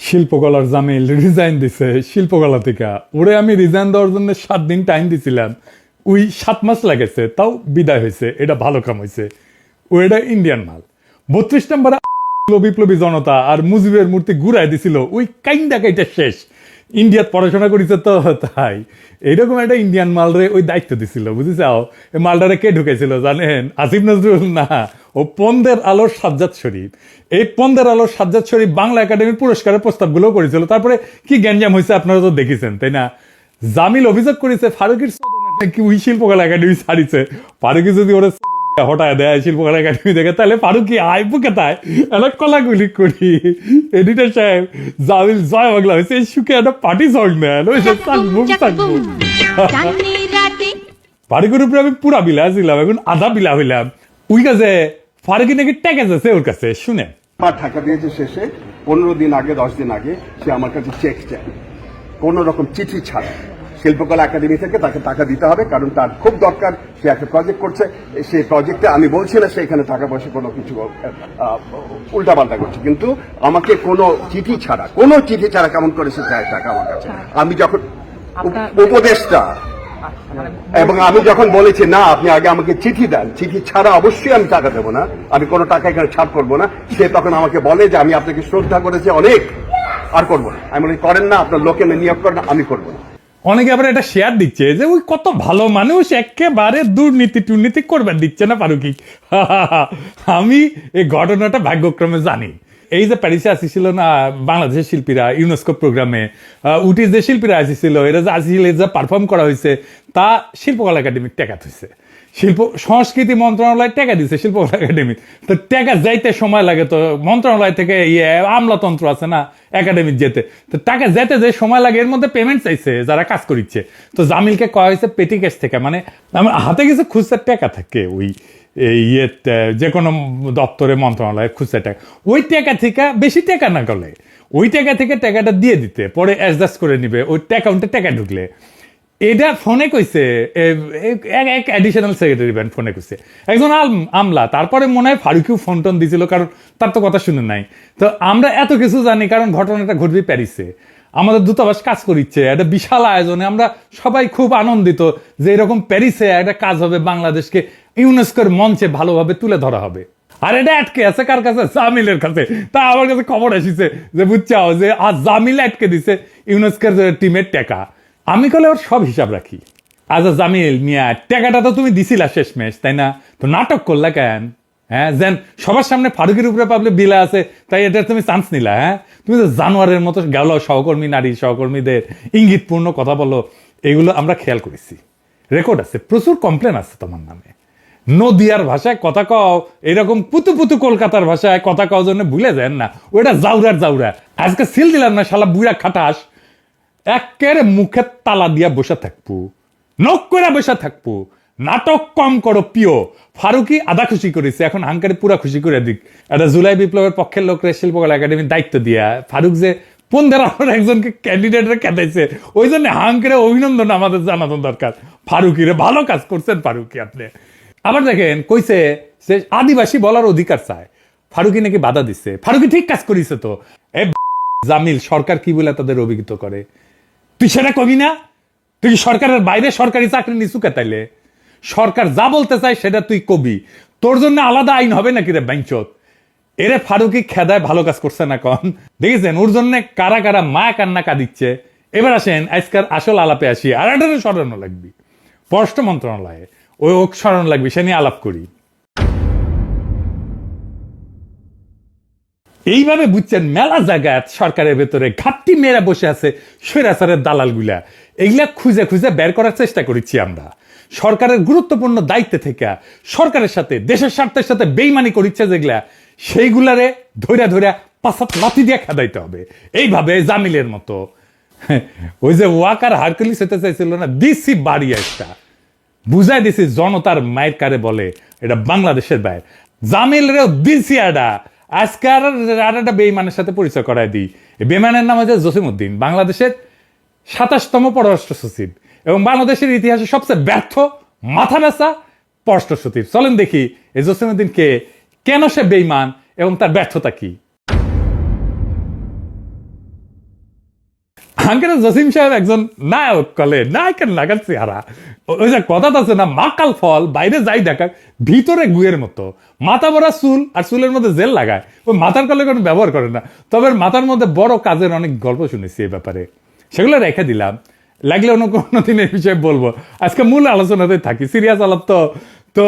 শিল্পকলার জামিল রিজাইন দিছে শিল্পকলা থেকে। ওরে আমি রিজাইন দেওয়ার জন্য 7 দিন টাইম দিছিলাম, ওই 7 মাস লাগেছে, তাও বিদায় হয়েছে। এটা ভালো কাম হয়েছে। ও এটা ইন্ডিয়ান মাল। 32 নম্বর বিপ্লবী জনতা আর মুজিবের মূর্তি ঘুরাই দিছিল, ওই কাইন্ডা কাইটা শেষ। ইন্ডিয়াত পড়াশোনা করেছে তো তাই এইরকম একটা ইন্ডিয়ান মালরে ওই দায়িত্ব দিছিল, বুঝেছাও? এই মালটারে কে ঢুকেছিল জানেন? আসিফ নজরুল না, ও পন্দের আলোর সাজ্জাদ শরীফ। এই পন্দের আলোর সাজ্জাদ শরীফ বাংলা একাডেমির পুরস্কারের প্রস্তাবগুলো করেছিল। তারপরে কি গ্যাঞ্জাম হয়েছে আপনারা তো দেখেছেন, তাই না? জামিল অভিযোগ করেছে ফারুকের কি ওই শিল্পকলা একাডেমি ছাড়িছে। ফারুকি যদি ওরা হঠাৎ দেয় শিল্পকলা একাডেমি থেকে, তাহলে ফারুকি আইবু কেতায় একটা কলাগুলি করি। এডিটর সাহেব জামিল জয় বাংলা হয়েছে এই সুখে একটা পার্টি সং নেন, ওই সব থাকবো থাকবো। ফারুকের উপরে আমি পুরা বিলা ছিলাম, এখন আধা বিলা হইলাম। ওই কাছে ফারুকি নাকি ট্যাকেজ আছে ওর কাছে, শুনে টাকা দিয়েছে শেষে 15 দিন আগে 10 দিন আগে সে আমার কাছে চেক চায়, কোন রকম চিঠি ছাড়া। শিল্পকলা একাডেমি থেকে তাকে টাকা দিতে হবে, কারণ তার খুব দরকার। সে একটা প্রজেক্ট করছে, সেই প্রজেক্টে আমি বলছি না সে এখানে টাকা পয়সা কোনো কিছু উল্টাপাল্টা করছে, কিন্তু আমাকে কোনো চিঠি ছাড়া কেমন করে সে চায় টাকা আমার কাছে। আমি যখন উপদেষ্টা এবং আমি যখন বলেছি না আপনি আগে আমাকে চিঠি দেন, চিঠি ছাড়া অবশ্যই আমি টাকা দেবো না, আমি কোনো টাকা এখানে ছাড় করবো না, সে তখন আমাকে বলে যে আমি আপনাকে শ্রদ্ধা করেছি অনেক, আর করবো না। আমি বলি করেন না, আপনার লোকে নিয়োগ করেন, আমি করবো না। অনেকে আবার এটা শেয়ার দিচ্ছে যে ওই কত ভালো মানুষ, একেবারে দুর্নীতি করবার দিচ্ছে না ফারুকি। আমি এই ঘটনাটা ভাগ্যক্রমে জানি। এই যে প্যারিসে আসিছিল না বাংলাদেশের শিল্পীরা ইউনেস্কো প্রোগ্রামে, উটির যে শিল্পীরা আসিছিল, এরা যে আসিছিল, যা পারফর্ম করা হয়েছে তা শিল্পকলা একাডেমির টেকাত হয়েছে। শিল্প সংস্কৃতি মন্ত্রণালয় টাকা দিচ্ছে শিল্পকলা একাডেমি। তো টাকা যাইতে সময় লাগে, তো মন্ত্রণালয় থেকে আমলাতন্ত্র আছে না একাডেমির যেতে, তো টাকা যেতে যে সময় লাগে, এর মধ্যে পেমেন্ট চাইছে যারা কাজ করিচ্ছে। তো জামিলকে কয়া হয়েছে পেটি ক্যাশ থেকে, মানে আমার হাতে কিছু খুচরা টাকা থাকে ওই যে কোনো দপ্তরে মন্ত্রণালয়ের খুচরা টাকা, ওই টাকা থেকে বেশি টাকা না গলে ওই টাকা থেকে টাকাটা দিয়ে দিতে, পরে অ্যাডজাস্ট করে নিবে ওই অ্যাকাউন্টে টাকা ঢুকলে। এটা ফোনে কইছে এক অ্যাডিশনাল সেক্রেটারি ব্যান্ড ফোনে কইছে একজন আমলা। তারপরে মনে হয় ফারুকিও ফোন টোন দিছিল, কারণ তার তো কথা শুনে নাই। তো আমরা এত কিছু জানি কারণ ঘটনাটা ঘটবে প্যারিসে, আমাদের দূতাবাস কাজ করিচ্ছে একটা বিশাল আয়োজনে। আমরা সবাই খুব আনন্দিত যে এরকম প্যারিসে একটা কাজ হবে, বাংলাদেশকে ইউনেস্কোর মঞ্চে ভালোভাবে তুলে ধরা হবে। আর এটা আটকে আছে কার কাছে? জামিলের কাছে। তা আমার কাছে খবর আসিছে যে বুঝছাও যে আজ জামিল আটকে দিছে ইউনেস্কোর টিমের টাকা। আমি কলে ওর সব হিসাব রাখি। আচ্ছা জামিল মিয়া, টাকাটা তো তুমি দিছিলা শেষমেশ, তাই না? তো নাটক করলা কেন? হ্যাঁ, যেন সবার সামনে ফারুকের উপরে পাবলে বিলা আছে, তাই এটা তুমি চান্স নিলা। হ্যাঁ, তুমি তো জানোয়ারের মতো গেল সহকর্মী নারী সহকর্মীদের ইঙ্গিতপূর্ণ কথা বলো, এগুলো আমরা খেয়াল করেছি, রেকর্ড আছে, প্রচুর কমপ্লেন আছে তোমার নামে। নদিয়ার ভাষায় কথা কও, এরকম পুতু পুতু কলকাতার ভাষায় কথা কও জন্য ভুলে যান না, ওটা জাউরা। আজকে সিল দিলাম না শালা বুড়া খাটাস, একেবারে মুখে তালা দিয়া বসে থাকবো, নখ করে বসে থাকবো। নাটক কম করো প্রিয়। ফারুকি আধা খুশি করেছে, এখন হাঙ্কারে পুরা খুশি করে দিক। একটা জুলাই বিপ্লবের পক্ষের লোকরা শিল্পকলা একাডেমির দায়িত্ব দিয়া ফারুক যে 15 একজনকে ক্যান্ডিডেটরা কেটাইছে, ওই জন্য হাঙ্কারে অভিনন্দন আমাদের জানানো দরকার। ফারুকিরে ভালো কাজ করছেন ফারুকি আপনি। আবার দেখেন কইছে যে আদিবাসী বলার অধিকার চায়, ফারুকি নাকি বাধা দিচ্ছে। ফারুকি ঠিক কাজ করিছে তো। জামিল সরকার কি বলে তাদের অভিহিত করে, তুই সেটা কবি না? তুই সরকারের বাইরে সরকারি চাকরি নিচু কেতাইলে সরকার যা বলতে চায় সেটা তুই কবি, তোর জন্য আলাদা আইন হবে নাকি রে বাইঞ্চত? এরে ফারুকি খেদায় ভালো কাজ করছে না কন? দেখেছেন ওর জন্য কারা কারা মায়া কান্না কাঁদিচ্ছে। এবার আসেন আজকাল আসল আলাপে আসি। আর একটা স্মরণ লাগবি পররাষ্ট্র মন্ত্রণালয়ে, ওই ওক স্মরণ লাগবি, সে নিয়ে আলাপ করি। এইভাবে বুঝছেন মেলা জায়গায় সরকারের ভেতরে ঘাটতি মেয়েরা বসে আছে স্বৈরাচারের দালাল গুলা, এগুলা খুঁজে খুঁজে বের করার চেষ্টা করেছি আমরা। সরকারের গুরুত্বপূর্ণ দায়িত্বে থেকে সরকারের সাথে দেশের স্বার্থের সাথে বেইমানি করিচ্ছে যেগুলা, সেইগুলারে ধৈরা পাঁচাত লাথি দিয়ে খেদাইতে হবে, এইভাবে জামিলের মতো। ওই যে ওয়াকার হারকুলিস হতে চাইছিল না, দিছি বাড়ি একটা বুঝাই দিছি জনতার মায়ের কারে বলে, এটা বাংলাদেশের বাইর। জামিলেরও দিছি আডা। আজকে আর একটা বেইমানের সাথে পরিচয় করায় দিই। বেইমানের নাম হচ্ছে জসিমউদ্দিন, বাংলাদেশের 27তম পররাষ্ট্র সচিব এবং বাংলাদেশের ইতিহাসে সবচেয়ে ব্যর্থ মাথা ব্যথা পররাষ্ট্র সচিব। চলেন দেখি এই জসিমউদ্দিন কে, কেন সে বেইমান এবং তার ব্যর্থতা কি। হাঙ্কের জসিম সাহেব একজন নায়ক কলে নায়কের লাগার চেহারা, ওই যে কথা আছে না, মাকাল ফল বাইরে যাই দেখা ভিতরে গুয়ের মতো, মাথা ভরা চুল আর চুলের মধ্যে জেল লাগায়, ওই মাথার কলে কোনো ব্যবহার করে না। তবে মাথার মধ্যে বড় কাজের অনেক গল্প শুনেছি এই ব্যাপারে, সেগুলো রেখে দিলাম, লাগলে অন্য কোনো দিন এই বিষয়ে বলবো। আজকে মূল আলোচনাতে থাকি, সিরিয়াস আলাপ। তো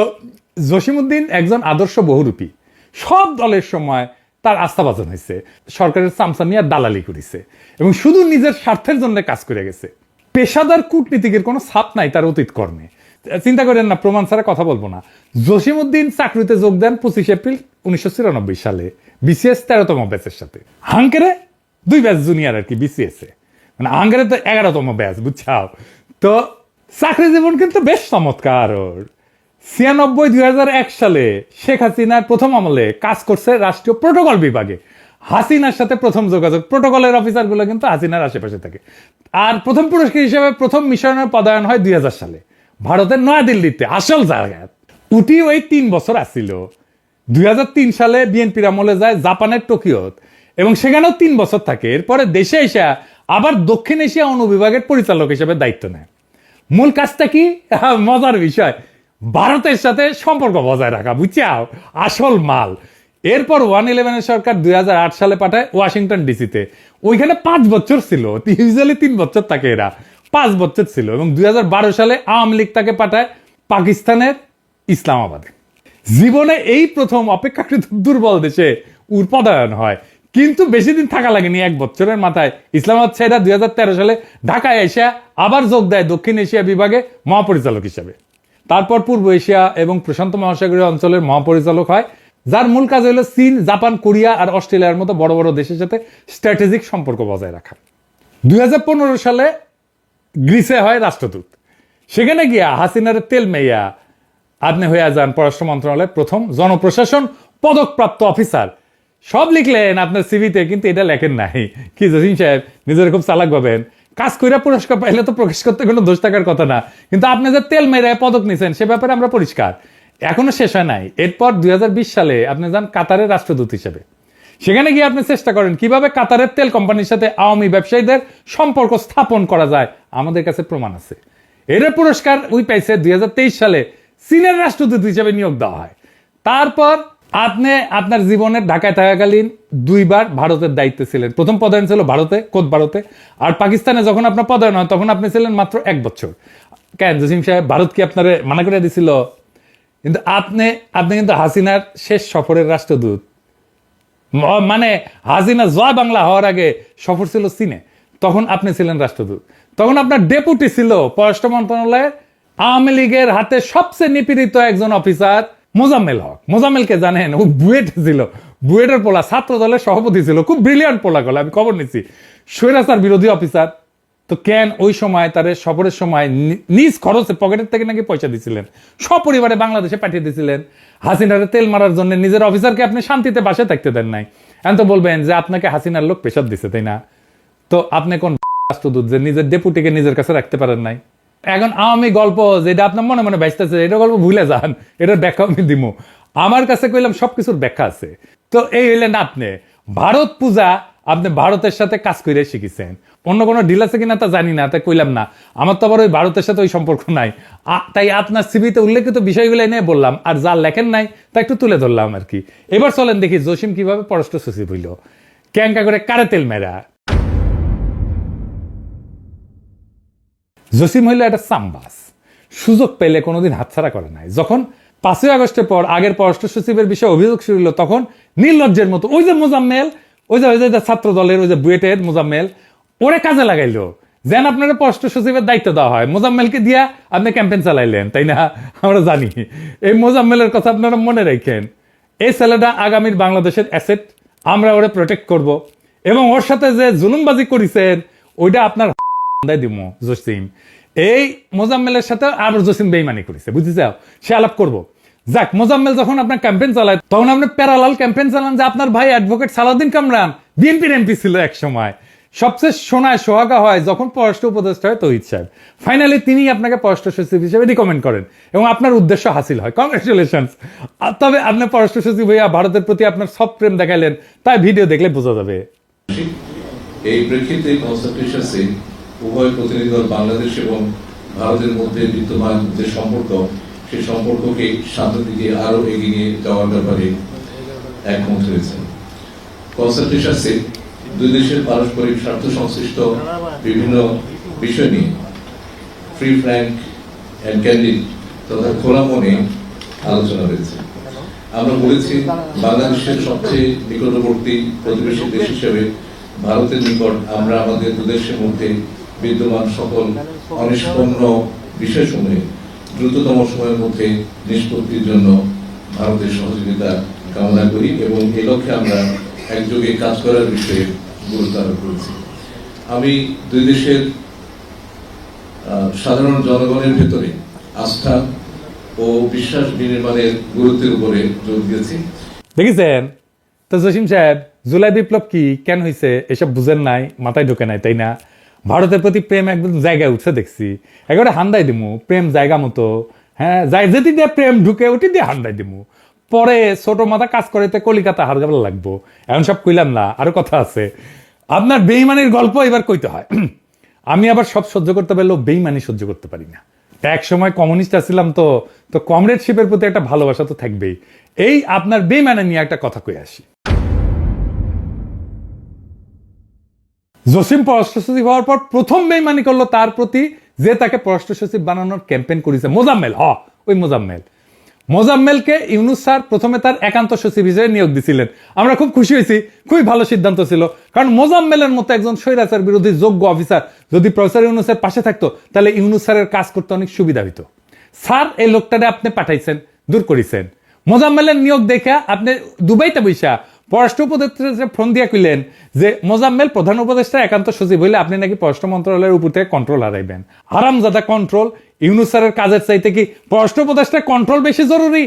জসিমউদ্দিন একজন আদর্শ বহুরূপী, সব দলের সময় তার আস্থাভাজন হয়েছে, সরকারের চামচা নিয়ে দালালি করেছে এবং শুধু নিজের স্বার্থের জন্য কাজ করে গেছে। পেশাদার কূটনীতিকের কোনো ছাপ নাই তার অতীত কর্মে। চিন্তা করেন না, প্রমাণ ছাড়া কথা বলবো না। জসিমউদ্দিন চাকরিতে যোগ দেন 25 এপ্রিল 1994 সালে বিসিএস 13তম ব্যাচের সাথে। হাঙ্কেরে 2 ব্যাচ জুনিয়র আর কি বিসিএস এ, মানে হাঙ্কেরে তো 11তম ব্যাচ, বুঝছাও। তো চাকরি জীবন কিন্তু বেশ চমৎকার ওর। 96-2001 সালে শেখ হাসিনার প্রথম আমলে কাজ করছে রাষ্ট্রীয় প্রোটোকল বিভাগে। হাসিনার সাথে প্রথম যোগাযোগ, প্রোটোকলের অফিসারগুলো কিন্তু হাসিনার আশেপাশে থাকে। আর প্রথম পুরস্কার হিসেবে প্রথম মিশনের পদায়ন হয় 2000 সালে ভারতের নয়াদিল্লিতে, আসল জায়গায়। উটি ওই 3 বছর আসছিল। 2003 সালে বিএনপির আমলে যায় জাপানের টোকিওত এবং সেখানেও 3 বছর থাকে। এরপরে দেশে এসে আবার দক্ষিণ এশিয়া অনুবিভাগের পরিচালক হিসেবে দায়িত্ব নেয়। মূল কাজটা কি? মজার বিষয়, ভারতের সাথে সম্পর্ক বজায় রাখা, বুঝছাও, আসল মাল। এরপর 111 সরকার 2008 সালে পাঠায় ওয়াশিংটন ডিসিতে, ওইখানে 5 বছর ছিল। ইউজুয়ালি 3 বছর থাকে, এরা 5 বছর ছিল। এবং 2012 সালে আওয়ামী লীগ তাকে পাঠায় পাকিস্তানের ইসলামাবাদে। জীবনে এই প্রথম অপেক্ষাকৃত দুর্বল দেশে উর পদায়ন হয়, কিন্তু বেশি দিন থাকা লাগেনি। 1 বছরের মাথায় ইসলামাবাদ ছেড়ে 2013 সালে ঢাকায় এসে আবার যোগ দেয় দক্ষিণ এশিয়া বিভাগে মহাপরিচালক হিসেবে। তারপর পূর্ব এশিয়া এবং প্রশান্ত মহাসাগরীয় অঞ্চলের মহাপরিচালক হয়, যার মূল কাজ হলো চীন, জাপান, কোরিয়া আর অস্ট্রেলিয়ার মতো বড় বড় দেশের সাথে স্ট্র্যাটেজিক সম্পর্ক বজায় রাখা। 2015 সালে গ্রিসে হয় রাষ্ট্রদূত। সেখানে গিয়া হাসিনার তেল মেয়া আপনি হয়ে যান পররাষ্ট্র মন্ত্রণালয়ের প্রথম জনপ্রশাসন পদকপ্রাপ্ত অফিসার। সব লিখলেন আপনার সিভিতে, কিন্তু এটা লেখেন নাই। কি জসিম সাহেব নিজের খুব চালাক ভাবেন, কাজ কইরা পুরস্কার পাইলে তো প্রকাশ করতে কোনো দোষ থাকার কথা না, কিন্তু আপনি যে তেল মেরে পদক নিছেন সে ব্যাপারে আমরা পরিষ্কার। এখনো শেষ হয় নাই। এরপর 2020 সালে আপনি যান কাতারের রাষ্ট্রদূত হিসেবে। সেখানে গিয়ে আপনি চেষ্টা করেন কিভাবে কাতারের তেল কোম্পানির সাথে আওয়ামী ব্যবসায়ীদের সম্পর্ক স্থাপন করা যায়। আমাদের কাছে প্রমাণ আছে। এর পুরস্কার ওই পাইছে 2023 সালে চীনের রাষ্ট্রদূত হিসেবে নিয়োগ দেওয়া হয়। তারপর আপনি আপনার জীবনের ঢাকায় থাকাকালীন 2 বার ভারতের দায়িত্বে ছিলেন। প্রথম পদায়ন ছিল ভারতে, কোত ভারতে। আর পাকিস্তানে যখন আপনার পদায়ন হয় তখন আপনি ছিলেন মাত্র 1 বছর। কেন জসিম সাহেব, ভারত কি আপনারে মানা করে দিছিল? কিন্তু আপনি কিন্তু হাসিনার শেষ সফরের রাষ্ট্রদূত, মানে হাসিনা জয় বাংলা হওয়ার আগে সফর ছিল চীনে, তখন আপনি ছিলেন রাষ্ট্রদূত। তখন আপনার ডেপুটি ছিল পররাষ্ট্র মন্ত্রণালয়ের আওয়ামী লীগের হাতে সবচেয়ে নিপীড়িত একজন অফিসার মোজাম্মেল হক। মোজাম্মেলকে জানেন? ও বুয়েট ছিল, বুয়েটের পোলা, ছাত্র দলের সভাপতি ছিল, খুব ব্রিলিয়ান্ট পোলা গলা, আমি খবর নিচ্ছি, স্বৈরাচার বিরোধী অফিসার। তো কেন ওই সময় তার সফরের সময় নিজ খরচে পকেটের থেকে নাকি পয়সা দিছিলেন, সপরিবারে বাংলাদেশে পাঠিয়ে দিয়েছিলেন হাসিনারে তেল মারার জন্য। নিজের অফিসারকে আপনি শান্তিতে বাসে থাকতে দেন নাই। এখন তো বলবেন যে আপনাকে হাসিনার লোক প্রেসার দিছে, তাই না? তো আপনি কোন রাষ্ট্রদূত যে নিজের ডেপুটিকে নিজের কাছে রাখতে পারেন নাই? এখন আওয়ামী গল্প যেটা আপনার মনে মনে ভাসতেছে, এটা গল্প ভুলে যান, এটার ব্যাখ্যা আমি দিব। আমার কাছে কইলাম সবকিছুর ব্যাখ্যা আছে। তো এই হইলেন আপনি ভারত পূজা, আপনি ভারতের সাথে কাজ করে শিখেছেন। অন্য কোনো ডিল আছে কিনা তা জানি না, তাই কইলাম না। আমার তো আবার ওই ভারতের সাথে ওই সম্পর্ক নাই, তাই আপনার সিভিতে উল্লেখিত বিষয়গুলো নিয়ে বললাম, আর যা লেখেন নাই তা একটু তুলে ধরলাম আর কি। এবার চলেন দেখি জসিম কিভাবে পররাষ্ট্র সচিব হইল, ক্যাঙ্কা করে কারে তেল মেরা। জসিম হইল একটা সাম্বাস, সুযোগ পেলে কোনোদিন হাতছাড়া করে নাই। যখন 5ই আগস্টের পর আগের পররাষ্ট্র সচিবের বিষয়ে অভিযোগ শুরু হলো, তখন নির্লজ্জের মতো ওই যে মোজাম্মেল, ওই যে ছাত্র দলের ওই যে বুয়েটের মোজাম্মেল, ওরে কাজে লাগাইলো যেন আপনারা পররাষ্ট্র সচিবের দায়িত্ব দেওয়া হয়। মোজাম্মেলকে দিয়া আপনি ক্যাম্পেইন চালাইলেন, তাই না? আমরা জানি। এই মোজাম্মেলের কথা আপনারা মনে রাখেন। এই ছেলেটা আগামীর বাংলাদেশের অ্যাসেট, আমরা ওরে প্রোটেক্ট করব। এবং ওর সাথে যে জুলুমবাজি করেছেন ওইটা আপনার দিব জসিম। এই মোজাম্মেলের সাথে আবার জসিম বেইমানি করেছে, বুঝতে চাও? সে আলাপ করবো। যাক, মোজাম্মেল যখন আপনার ক্যাম্পেইন চালায় তখন আপনি প্যারালাল ক্যাম্পেইন চালান যে আপনার ভাই অ্যাডভোকেট সালাউদ্দিন কামরান বিএনপির এমপি ছিল এক সময়। সবচেয়ে শোনায় সোহাগা হয় যখন পররাষ্ট্র উপদেষ্টা হয় তৌহিদ সাহেব। ফাইনালি তিনি আপনাকে পররাষ্ট্র সচিব হিসেবে রিকমেন্ড করেন এবং আপনার উদ্দেশ্য হাসিল হয়। কংগ্রেচুলেশনস। তবে আপনি পররাষ্ট্র সচিব হইয়া ভারতের প্রতি আপনার সব প্রেম দেখাইলেন, তাই ভিডিও দেখলে বোঝা যাবে। এই প্রেক্ষিতে কনসালটেশনসে উভয় প্রতিনিধি দল বাংলাদেশ এবং ভারতের মধ্যে বিদ্যমান যে সম্পর্ক সেই সম্পর্ককে সামনের দিকে আরো এগিয়ে নিয়ে যাওয়ার ব্যাপারে একমত হয়েছে। কনসালটেশনসে দুই দেশের পারস্পরিক স্বার্থ সংশ্লিষ্ট বিভিন্ন বিষয় নিয়ে ফ্রি ফ্র্যাঙ্ক অ্যান্ড ক্যান্ডিড তথা খোলা মনে আলোচনা হয়েছে। আমরা বলেছি বাংলাদেশের সবচেয়ে নিকটবর্তী প্রতিবেশী দেশ হিসেবে ভারতের নিকট আমরা আমাদের দুদেশের মধ্যে বিদ্যমান সকল অনিষ্পন্ন বিষয়সমূহে দ্রুততম সময়ের মধ্যে নিষ্পত্তির জন্য ভারতের সহযোগিতা কামনা করি এবং এ লক্ষ্যে আমরা একযোগে কাজ করার বিষয়ে গুরুত্ব আরোপ করেছি। আমি দুই দেশের সাধারণ জনগণের ভেতরে আস্থা ও বিশ্বাস বিনির্মাণের গুরুত্বের উপরে জোর দিয়েছি। দেখেছেন তো জসিম সাহেব, জুলাই বিপ্লব কি কেন হয়েছে এসব বুঝেন নাই, মাথায় ঢোকে নাই, তাই না? ভারতের প্রতি প্রেম একদম জায়গায় উঠছে দেখছি, একেবারে হান্দাই দিমু প্রেম জায়গা মতো। হ্যাঁ, যাই যেটি দিয়ে প্রেম ঢুকে ওটি দিয়ে হান্দাই দিমু, পরে ছোট মাথা কাজ করিতে কলিকাতা হারগাবার লাগবো। এখন সব কইলাম না, আরো কথা আছে। আপনার বেইমানির গল্প এবার কইতে হয়। আমি আবার সব সহ্য করতে পারলেও বেইমানি সহ্য করতে পারি না। এক সময় কমিউনিস্ট ছিলাম, তো কমরেডশিপের প্রতি একটা ভালোবাসা তো থাকবেই। এই আপনার বেইমানি নিয়ে একটা কথা কই আসি। জসিম পররাষ্ট্র সচিব হওয়ার পর প্রথম বেইমানি করলো তার প্রতি যে তাকে পররাষ্ট্র সচিব বানানোর ক্যাম্পেইন করেছে, মোজাম্মেল। ওই মোজাম্মেলকে ইউনূস স্যার প্রথমে তার একান্ত সচিব হিসেবে নিয়োগ দিছিলেন। আমরা খুব খুশি হয়েছি, খুবই ভালো সিদ্ধান্ত ছিল। কারণ মোজাম্মেলের মতো একজন স্বৈরাচার বিরোধী যোগ্য অফিসার যদি প্রফেসর ইউনূসের পাশে থাকতো, তাহলে ইউনূস স্যারের কাজ করতে অনেক সুবিধা হইতো। স্যার এই লোকটারে আপনি পাঠাইছেন, দূর করেছেন। মোজাম্মেলের নিয়োগ দেখে আপনি দুবাইতে বৈশা পররাষ্ট্র উপদেষ্টা ফোন দিয়া কইলেন যে মোজাম্মেল প্রধান উপদেষ্টা একান্ত সচিব হইলে আপনি নাকি পররাষ্ট্র মন্ত্রণালয়ের উপর থেকে কন্ট্রোল হারাইবেন। হারামজাদা কন্ট্রোল! ইউনূস স্যারের কাজের চাইতে কি পররাষ্ট্র উপদেষ্টার কন্ট্রোল বেশি জরুরি?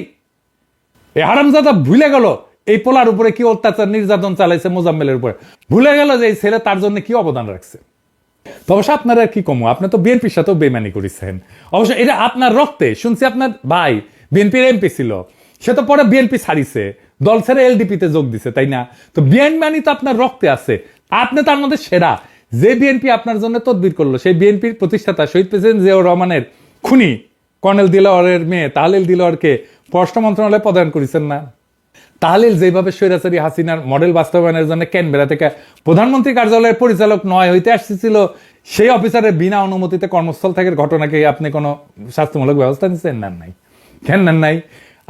এই হারামজাদা ভুলে গেল এই পোলার উপরে কি অত্যাচার নির্যাতন চালাইছে মোজাম্মেলের উপরে। ভুলে গেল যে এই ছেলে তার জন্য কি অবদান রাখছে। তো অবশ্য আপনারা কি কমু, আপনি তো বিএনপির সাথেও বেইমানি করেছেন। অবশ্য এটা আপনার রক্তে। শুনছি আপনার ভাই বিএনপির এমপি ছিল, সে তো পরে বিএনপি ছাড়িছে, দল ছেড়ে এলডিপিতে যোগ দিছে, তাই না? তো বিএনপি তো আপনার রক্তে আছে, আপনি তার মধ্যে সেরা। যে বিএনপি আপনার জন্য তদবির করলো, সেই বিএনপির প্রতিষ্ঠাতা শহীদ প্রেসিডেন্ট জিয়াউর রহমানের খুনি কর্নেল দিলওয়ারের মেয়ে তাহলিল দিলওয়ারকে পররাষ্ট্র মন্ত্রণালয়ে পদায়ন করেছেন না? তাহলিল যেভাবে স্বৈরাচারী হাসিনার মডেল বাস্তবায়নের জন্য ক্যানবেরা থেকে প্রধানমন্ত্রী কার্যালয়ের পরিচালক নয় হইতে আসছিল, সেই অফিসারের বিনা অনুমতিতে কর্মস্থল থেকে ঘটনাকে আপনি কোনো শাস্তিমূলক ব্যবস্থা নিচ্ছেন? নেন নাই। কেন নেন নাই?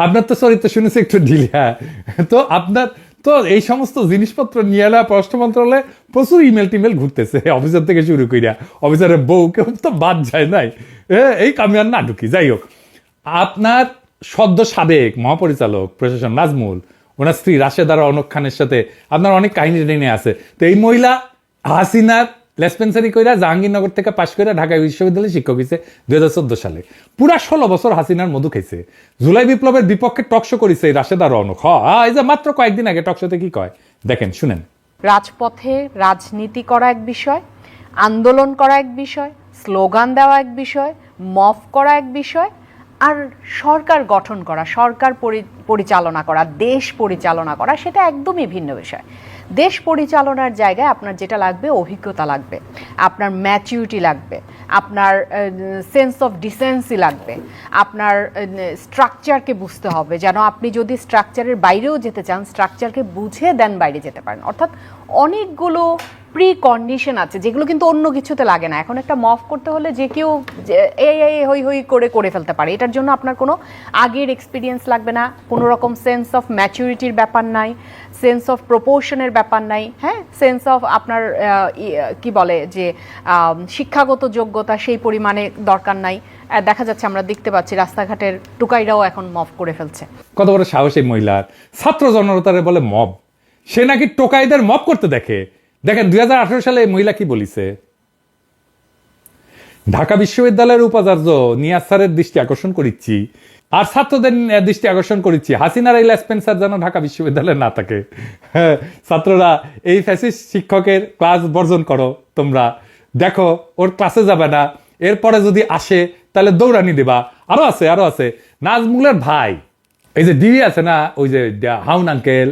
আপনার তো চরিত্র শুনেছি একটু ঢিলা। তো আপনার তো এই সমস্ত জিনিসপত্র নিয়ে এলা পররাষ্ট্র মন্ত্রণালয়ে প্রচুর ইমেল টিমেল ঘুরতেছে, অফিসার থেকে শুরু করিয়া অফিসারের বউ কেউ তো বাদ যায় নাই। এই কামিয়ার না ঢুকি। যাই হোক, আপনার সদ্য সাবেক মহাপরিচালক প্রশাসন নাজমুল, ওনার স্ত্রী রাশেদা রওনক খানের সাথে আপনার অনেক কাহিনী টেনে আছে। তো এই মহিলা হাসিনার লেসপেন্সারি কইরা জাহাঙ্গীরনগর থেকে পাশ করে ঢাকা বিশ্ববিদ্যালয়ে শিক্ষক হয়েছে 2014 সালে। পুরা 16 বছর হাসিনার মধু খাইছে। জুলাই বিপ্লবের বিপক্ষে টকশো করেছে এই রাশেদা রওনক। এই যে মাত্র কয়েকদিন আগে টকশোতে কি কয় দেখেন, শুনেন। রাজপথে রাজনীতি করা এক বিষয়, আন্দোলন করা এক বিষয়, স্লোগান দেওয়া এক বিষয়, মফ করা এক বিষয়, আর সরকার গঠন করা, সরকার পরিচালনা করা, দেশ পরিচালনা করা সেটা একদমই ভিন্ন বিষয়। দেশ পরিচালনার জায়গায় আপনার যেটা লাগবে অভিজ্ঞতা লাগবে, আপনার ম্যাচিউরিটি লাগবে, আপনার সেন্স অফ ডিসেন্সি লাগবে, আপনার স্ট্রাকচারকে বুঝতে হবে, যেন আপনি যদি স্ট্রাকচারের বাইরেও যেতে চান স্ট্রাকচারকে বুঝে দেন বাইরে যেতে পারেন। অর্থাৎ অনেকগুলো প্রি কন্ডিশন আছে যেগুলো কিন্তু অন্য কিছুতে লাগে না। এখন একটা মফ করতে হলে যে কেউ হই হই করে ফেলতে পারে। এটার জন্য আপনার কোনো আগের এক্সপিরিয়েন্স লাগবে না, কোনো রকম সেন্স অফ ম্যাচুরিটির ব্যাপার নাই, সেন্স অফ প্রপোর্শনের ব্যাপার নাই, হ্যাঁ, সেন্স অফ আপনার কি বলে যে শিক্ষাগত যোগ্যতা সেই পরিমাণে দরকার নাই। দেখা যাচ্ছে, আমরা দেখতে পাচ্ছি রাস্তাঘাটের টুকাইরাও এখন মফ করে ফেলছে। কত বড় সাহস এই মহিলার! ছাত্র জনতারে বলে মব, সে নাকি টোকাইদের মব করতে দেখে। দেখেন 2018 সালে এই মহিলা কি বলিছে। ঢাকা বিশ্ববিদ্যালয়ের উপাচার্য নিয়াজ স্যারের দৃষ্টি আকর্ষণ করিচ্ছি আর ছাত্রদের দৃষ্টি আকর্ষণ করিচ্ছি, হাসিনার এই লেসপেন্সার যেন ঢাকা বিশ্ববিদ্যালয়ে না থাকে। ছাত্ররা এই ফ্যাসিস্ট শিক্ষকের ক্লাস বর্জন করো, তোমরা দেখো ওর ক্লাসে যাবে না, এরপরে যদি আসে তাহলে দৌড়ানি দেবা। আরো আছে নাজমুলের ভাই এই যে ডিবি আছে না, ওই যে হাউন আঙ্কেল,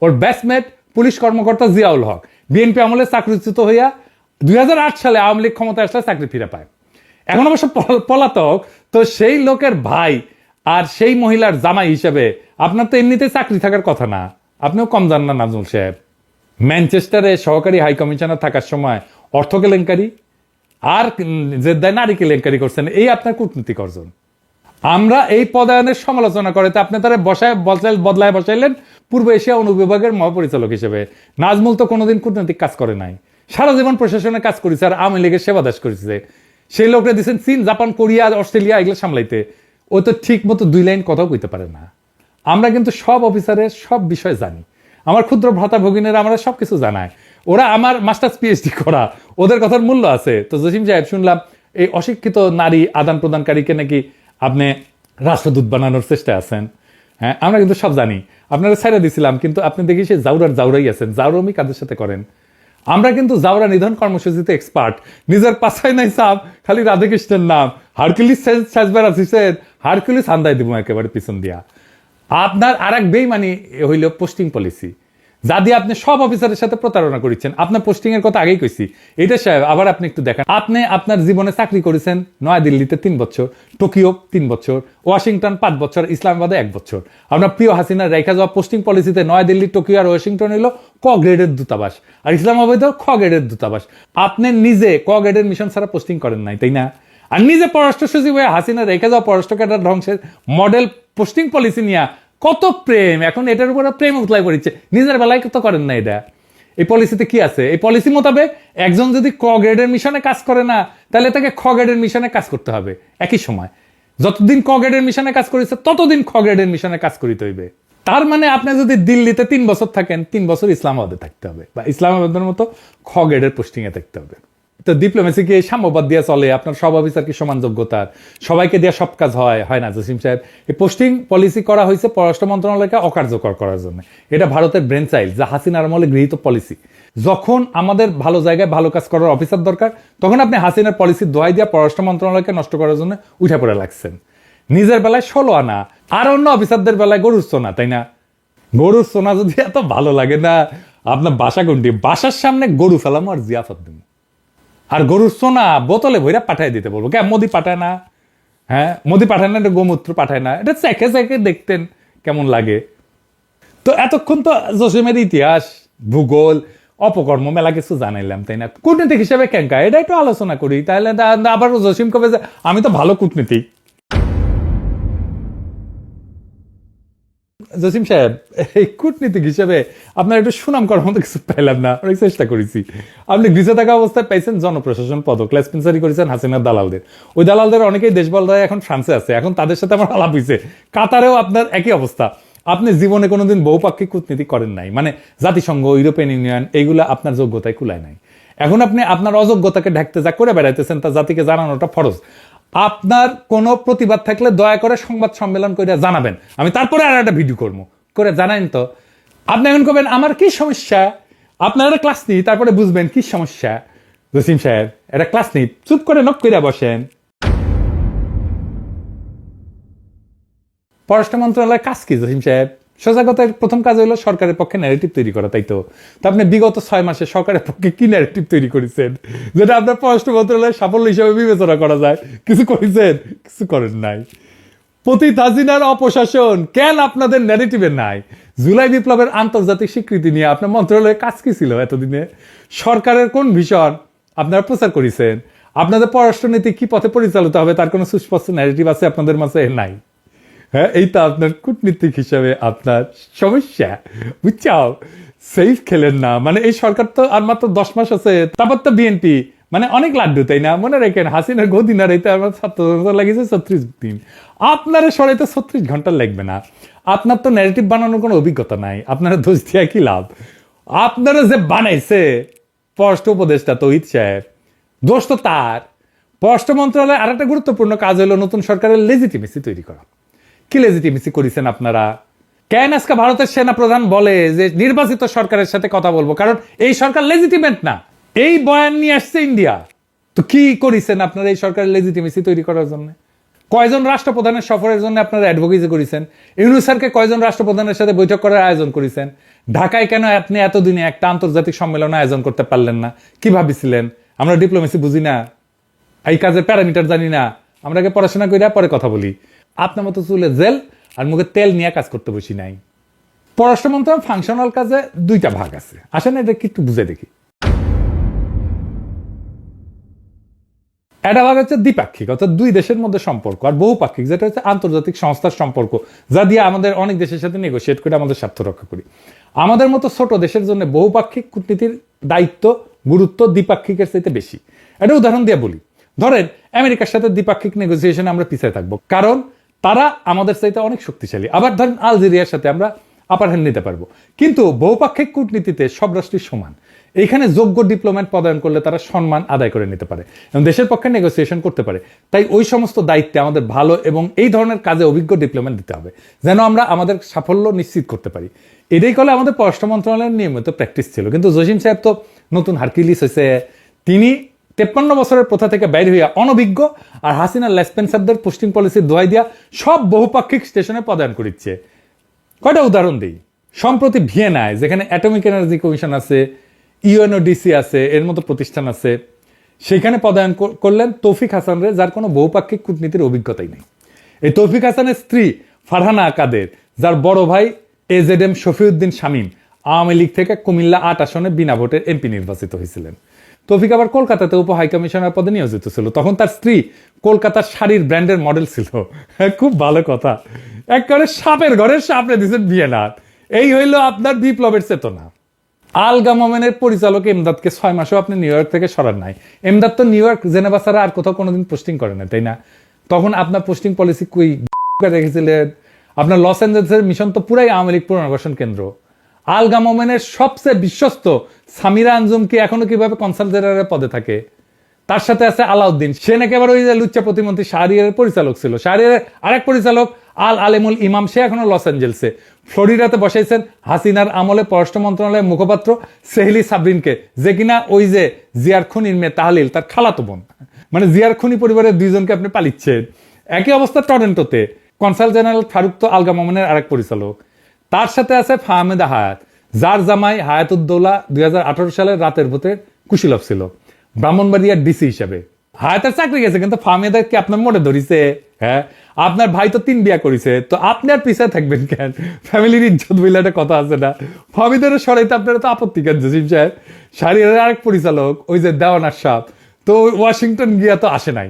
ওর ব্যাচমেট পুলিশ কর্মকর্তা জিয়াউল হক বিএনপি আমলে চাকরিচ্যুত হইয়া 2008 সালে আওয়ামী লীগ ক্ষমতায় আসলে চাকরি ফিরে পায়। এখন অবশ্য পলাতক, তো সেই লোকের ভাই আর সেই মহিলার জামাই হিসেবে আপনার তো এমনিতে চাকরি থাকার কথা না, আপনিও কম জান না নাজমুল সাহেব। ম্যানচেস্টারে সহকারী হাই কমিশনার থাকার সময় অর্থ কেলেঙ্কারি আর জেদ্দায় নারী কেলেঙ্কারি করছেন, এই আপনার কূটনীতিক অর্জন। আমরা এই পদায়নের সমালোচনা করে তো আপনি তারা বদলায় বসাইলেন পূর্ব এশিয়া অনুবিভাগের মহাপরিচালক হিসেবে। নাজমুল তো কোনোদিন কূটনৈতিক কাজ করে নাই, সারা জীবন প্রশাসনের কাজ করেছে আর আওয়ামী লীগের সেবা দাস করেছে। সেই লোকটা দিচ্ছেন চীন, জাপান, কোরিয়া, অস্ট্রেলিয়া এগুলো সামলাইতে, ও তো ঠিক মতো 2 লাইন কথাও কইতে পারে না। আমরা কিন্তু সব অফিসারের সব বিষয় জানি, আমার ক্ষুদ্র ভ্রাতা ভগিনীরা আমরা সবকিছু জানায়, ওরা আমার মাস্টার্স পিএইচডি করা, ওদের কথার মূল্য আছে। তো জসিম সাহেব শুনলাম এই অশিক্ষিত নারী আদান প্রদানকারীকে নাকি আপনি রাষ্ট্রদূত বানানোর চেষ্টা আছেন। হ্যাঁ, আমরা কিন্তু সব জানি, আপনারা ছেড়ে দিছিলাম, কিন্তু আপনি দেখি সে জাউরাই আছেন। জাউরামি কাদের সাথে করেন? আমরা কিন্তু জাউরা নিধন কর্মসূচিতে এক্সপার্ট, নিজের পাছায় নাই সাপ, খালি রাধাকৃষ্ণের নাম। হারকুলিস সাজবার আসিছেন, হারকুলিস হান্দায় দিব একেবারে পিছন দিয়া। আপনার আর এক বেইমানি হইল পোস্টিং পলিসি, যা দিয়ে আপনি সব অফিসারের সাথে প্রতারণা করেছেন। আপনার পোস্টিং এর কথা আগেই কইছি। এটা সাহেব আবার আপনি একটু দেখেন, আপনি আপনার জীবনে চাকরি করেছেন নয়াদিল্লিতে 3 বছর, টোকিও 3 বছর, ওয়াশিংটন 5 বছর, ইসলামাবাদে 1 বছর। আপনার প্রিয় হাসিনার রেখা যাওয়া পোস্টিং পলিসিতে নয়াদিল্লি, টোকিও আর ওয়াশিংটন হইল ক গ্রেডের দূতাবাস, আর ইসলামাবাদে খ গ্রেডের দূতাবাস। আপনি নিজে ক গ্রেডের মিশন ছাড়া পোস্টিং করেন নাই, তাই না? আর নিজে পররাষ্ট্র সচিব হয়ে হাসিনা রেখে যাওয়া পররাষ্ট্র ক্যাডার ধ্বংসের মডেল পোস্টিং পলিসি নিয়ে কত প্রেম, এখন এটার উপর প্রেম উতলাই পড়ছে, নিজের বেলায় তো করেন না। এটা এই পলিসিতে কি আছে? এই পলিসি মোতাবেক একজন যদি ক গ্রেডের মিশনে কাজ করে না, তাহলে তাকে খ গ্রেডের মিশনে কাজ করতে হবে একই সময়। যতদিন ক গ্রেডের মিশনে কাজ করেছে ততদিন খ গ্রেডের মিশনে কাজ করিতে হইবে। তার মানে আপনি যদি দিল্লিতে 3 বছর থাকেন, 3 বছর ইসলামাবাদে থাকতে হবে, বা ইসলামাবাদের মতো খ গ্রেডের পোস্টিং এ থাকতে হবে। তো ডিপ্লোমেসি কি সাম্যবাদ দিয়ে চলে? আপনার সব অফিসার কি সমান যোগ্যতার? সবাইকে দিয়ে সব কাজ হয় না জসিম সাহেব। এই পোস্টিং পলিসি করা হয়েছে পররাষ্ট্র মন্ত্রণালয়কে অকার্যকর করার জন্য। এটা ভারতের ব্রেন চাইল্ড, যা হাসিনার আমলে গৃহীত পলিসি। যখন আমাদের ভালো জায়গায় ভালো কাজ করার অফিসার দরকার, তখন আপনি হাসিনার পলিসির দোহাই দিয়ে পররাষ্ট্র মন্ত্রণালয়কে নষ্ট করার জন্য উঠে পড়ে লাগছেন। নিজের বেলায় 16 আনা, আর অন্য অফিসারদের বেলায় গরুর সোনা, তাই না? গরুর সোনা যদি এত ভালো লাগে না, আপনার বাসা কোনটি? বাসার সামনে গরু ফেলামো আর জিয়াফত দিব, আর গরুর সোনা বোতলে ভইরা পাঠাই দিতে বলবো। কে মোদি পাঠায় না? হ্যাঁ, মোদি পাঠায় না, এটা গোমূত্র পাঠায় না, এটা চেখে চেখে দেখতেন কেমন লাগে। তো এতক্ষণ তো জসিমের ইতিহাস, ভূগোল, অপকর্ম মেলা কিছু জানাইলাম, তাই না? কূটনীতিক হিসেবে কেঙ্কা, এটা একটু আলোচনা করি, তাহলে আবার জসিম কবে যে আমি তো ভালো কূটনীতিক। জসিম সাহেব, এই কূটনীতিক হিসেবে আপনার একটু সুনাম করার মতো কিছু পাইলাম না, অনেক চেষ্টা করেছি। আপনি গৃহে থাকা অবস্থায় পাইছেন জনপ্রশাসন পদক, লেসপেন্সারি করেছেন হাসিনার দালালদের। ওই দালালদের অনেকেই দেশ বলদায় এখন ফ্রান্সে আছে, এখন তাদের সাথে আমার আলাপ হয়েছে। কাতারেও আপনার একই অবস্থা। আপনি জীবনে কোনোদিন বহুপাক্ষিক কূটনীতি করেন নাই, মানে জাতিসংঘ, ইউরোপিয়ান ইউনিয়ন, এইগুলো আপনার যোগ্যতায় কুলায় নাই। এখন আপনি আপনার অযোগ্যতাকে ঢাকতে যা করে বেড়াইতেছেন, তা জাতিকে জানানোটা ফরজ। আপনার কোনো প্রতিবাদ থাকলে দয়া করে সংবাদ সম্মেলন করে জানাবেন, আমি তারপরে আর একটা ভিডিও করবো, করে জানাইন তো। আপনি এখন করবেন আমার কি সমস্যা, আপনার একটা ক্লাস নিই, তারপরে বুঝবেন কি সমস্যা। জসিম সাহেব, একটা ক্লাস নিই, চুপ করে নক করে বসেন। পররাষ্ট্র মন্ত্রণালয়ের কাজ কি জসিম সাহেব? সোজা কথায় প্রথম কাজ হলো সরকারের পক্ষে ন্যারেটিভ তৈরি করা, তাই তো? আপনি বিগত 6 মাসে সরকারের পক্ষে কি ন্যারেটিভ তৈরি করেছেন, যেটা আপনার পররাষ্ট্র মন্ত্রণালয়ের সাফল্য হিসেবে বিবেচনা করা যায়? কিছু করেছেন? কিছু করেন নাই। পতিত হাসিনার অপশাসন কেন আপনাদের ন্যারেটিভে নাই? জুলাই বিপ্লবের আন্তর্জাতিক স্বীকৃতি নিয়ে আপনার মন্ত্রণালয়ের কাজ কি ছিল এতদিনে? সরকারের কোন ভিশন আপনারা প্রচার করেছেন? আপনাদের পররাষ্ট্রনীতি কি পথে পরিচালিত হবে তার কোনো সুস্পষ্ট ন্যারেটিভ আছে আপনাদের মাঝে? নাই। হ্যাঁ, এইটা আপনার কূটনীতিক হিসাবে আপনার সমস্যা, বুঝছাও? সেফ খেলেন না, মানে এই সরকার তো আর মাত্র 10 মাস আছে, তারপর তো বিএনপি, মানে অনেক লাড্ডু, তাই না? মনে রাখেন, হাসিনার গদিন আর এইতে আমার ছাত্র লাগিয়েছে 36 দিন, আপনারা সরাইতে 36 ঘন্টা লাগবে না। আপনার তো ন্যারেটিভ বানানোর কোনো অভিজ্ঞতা নাই, আপনারা দোষ দিয়ে কি লাভ? আপনারা যে বানাইছে পররাষ্ট্র উপদেষ্টা তৌহিদ সাহেব, দোষ তো তার। পররাষ্ট্র মন্ত্রণালয়ের আর একটা গুরুত্বপূর্ণ কাজ হলো নতুন সরকারের লেজিটিমেসি তৈরি করা। কি লেজিটিমেসি করেছেন আপনারা? কেন আজকে ভারতের সেনা প্রধান বলে যে নির্বাচিত সরকারের সাথে কথা বলবো, কারণ এই সরকার লেজিটিমেট না? এই বয়ান নিয়ে আসছে ইন্ডিয়া। তো কি করেছেন আপনারা এই সরকারের লেজিটিমেসি তৈরি করার জন্য? কয়জন রাষ্ট্রপ্রধানের সফরের জন্য আপনারা অ্যাডভোকেসি করেছেন? ইউনূস স্যারকে কয়জন রাষ্ট্রপ্রধানের সাথে বৈঠক করার আয়োজন করেছেন? ঢাকায় কেন আপনি এতদিনে একটা আন্তর্জাতিক সম্মেলন আয়োজন করতে পারলেন না? কি ভাবিছিলেন আমরা ডিপ্লোমেসি বুঝি না, এই কাজের প্যারামিটার জানি না? আমরা আগে পড়াশোনা করে পরে কথা বলি। আপনার মতো চুলে জেল আর মুখে তেল নিয়ে কাজ করতে বসি নাই। পররাষ্ট্র মন্ত্রণালয়ের ফাংশনাল কাজে দুইটা ভাগ আছে, আসেন এটা কি একটু বুঝে দেখি। একটা ভাগ হচ্ছে দ্বিপাক্ষিক, অর্থাৎ দুই দেশের মধ্যে সম্পর্ক, আর বহুপাক্ষিক যেটা হচ্ছে আন্তর্জাতিক সংস্থার সম্পর্ক, যা দিয়ে আমাদের অনেক দেশের সাথে নেগোশিয়েট করে আমাদের স্বার্থ রক্ষা করি। আমাদের মতো ছোট দেশের জন্য বহুপাক্ষিক কূটনীতির দায়িত্ব গুরুত্ব দ্বিপাক্ষিকের চাইতে বেশি। একটা উদাহরণ দিয়ে বলি, ধরেন আমেরিকার সাথে দ্বিপাক্ষিক নেগোসিয়েশনে আমরা পিছিয়ে থাকবো, কারণ তারা আমাদের চাইতে অনেক শক্তিশালী। আবার ধরেন আলজেরিয়ার সাথে আমরা আপার হ্যান্ড নিতে পারবো, কিন্তু বহুপাক্ষিক কূটনীতিতে সব রাষ্ট্রই সমান। এইখানে যোগ্য ডিপ্লোম্যাট পদায়ন করলে তারা সম্মান আদায় করে নিতে পারে এবং দেশের পক্ষে নেগোসিয়েশন করতে পারে। তাই ওই সমস্ত দায়িত্বে আমাদের ভালো এবং এই ধরনের কাজে অভিজ্ঞ ডিপ্লোম্যাট দিতে হবে, যেন আমরা আমাদের সাফল্য নিশ্চিত করতে পারি। এটাই করলে আমাদের পররাষ্ট্র মন্ত্রণালয়ের নিয়মিত প্র্যাকটিস ছিল। কিন্তু জসিম সাহেব তো নতুন হারকিউলিস হয়েছে, তিনি 53 বছরের প্রথা থেকে বাইরে হইয়া অনভিজ্ঞ, আর হাসিনা লেসপেন্সারদের পোস্টিং পলিসির দোহাই দিয়া সব বহুপাক্ষিক স্টেশনে পদায়ন করিচ্ছে। কয়টা উদাহরণ দিই। সম্প্রতি ভিয়েনায়, যেখানে অ্যাটমিক এনার্জি কমিশন আছে, ইউএনওডিসি আছে, এর মতো প্রতিষ্ঠান আছে, সেখানে পদায়ন করলেন তৌফিক হাসানরে, যার কোনো বহুপাক্ষিক কূটনীতির অভিজ্ঞতাই নেই। এই তৌফিক হাসানের স্ত্রী ফারহানা আকাদের, যার বড় ভাই এজেডএম শফিউদ্দিন শামীম আওয়ামী লীগ থেকে কুমিল্লা 8 আসনে বিনা ভোটের এমপি নির্বাচিত হয়েছিলেন। তৌফিক আবার কলকাতাতে উপ হাইকমিশনার পদে নিয়োজিত ছিল। তখন তার স্ত্রী কলকাতার শাড়ির ব্র্যান্ডের মডেল ছিল। খুব ভালো কথা, একেবারে সাপের ঘরের সাপড়ে দিচ্ছেন ভিয়েনার। এই হইল আপনার বিপ্লবের চেতনা। আলগা মোমেনের পরিচালক এমদাদকে 6 মাসেও আপনি নিউ ইয়র্ক থেকে সরান নাই। এমদাদ তো নিউ ইয়র্ক, জেনেভা ছাড়া আর কোথাও কোনোদিন পোস্টিং করে না, তাই না? তখন আপনার পোস্টিং পলিসি কই রেখেছিলেন? আপনার লস অ্যাঞ্জেলসের মিশন তো পুরাই আওয়ামী লীগ পুনর্বাসন কেন্দ্র। আলগা মোমেনের সবচেয়ে বিশ্বস্ত সামিরা আঞ্জুম কি এখনো কিভাবে কনসাল জেনারেলের পদে থাকে? তার সাথে আছে আলাউদ্দিন, সে নাকি আবার ওই যে লুচ্চা প্রতিমন্ত্রী শাহরিয়ারের পরিচালক ছিল। শাহরিয়ারের আরেক পরিচালক আল আলেমুল ইমাম, সে এখনো লস অ্যাঞ্জেলসে। ফ্লোরিডাতে বসাইছেন হাসিনার আমলে পররাষ্ট্র মন্ত্রণালয়ের মুখপাত্র সেহলি সাবরিনকে, যে কিনা ওই যে জিয়ার খুনির মেয়ে তাহলিল তার খালাতো বোন। মানে জিয়ার খুনি পরিবারের 2 জনকে আপনি পালিচ্ছেন। একই অবস্থা টরন্টোতে, কনসাল জেনারেল ফারুক তো আলগা মোমেনের আরেক পরিচালক। তার সাথে আছে ফাহমেদা হায়াত, যার জামাই হায়াতুদ্দৌলা 2018 সালের রাতের ভোটে কুশীলভ ছিল ব্রাহ্মণবাড়িয়ার ডিসি হিসেবে। হায়াতের চাকরি গেছে, কিন্তু ফাহমেদা কি আপনার মোড়ে ধরিছে? হ্যাঁ, আপনার ভাই তো 3 বিয়া করেছে, তো আপনি আর পিছিয়ে থাকবেন কেন? ফ্যামিলির ইজ্জত বলে একটা কথা আছে না? ফাহমিদের সরাইতে আপনারা তো আপত্তি কেন জসিম সাহেব? শাহরিয়ারের আরেক পরিচালক ওই যে দেওয়ান আশরাফ, তো ওয়াশিংটন গিয়া তো আসে নাই।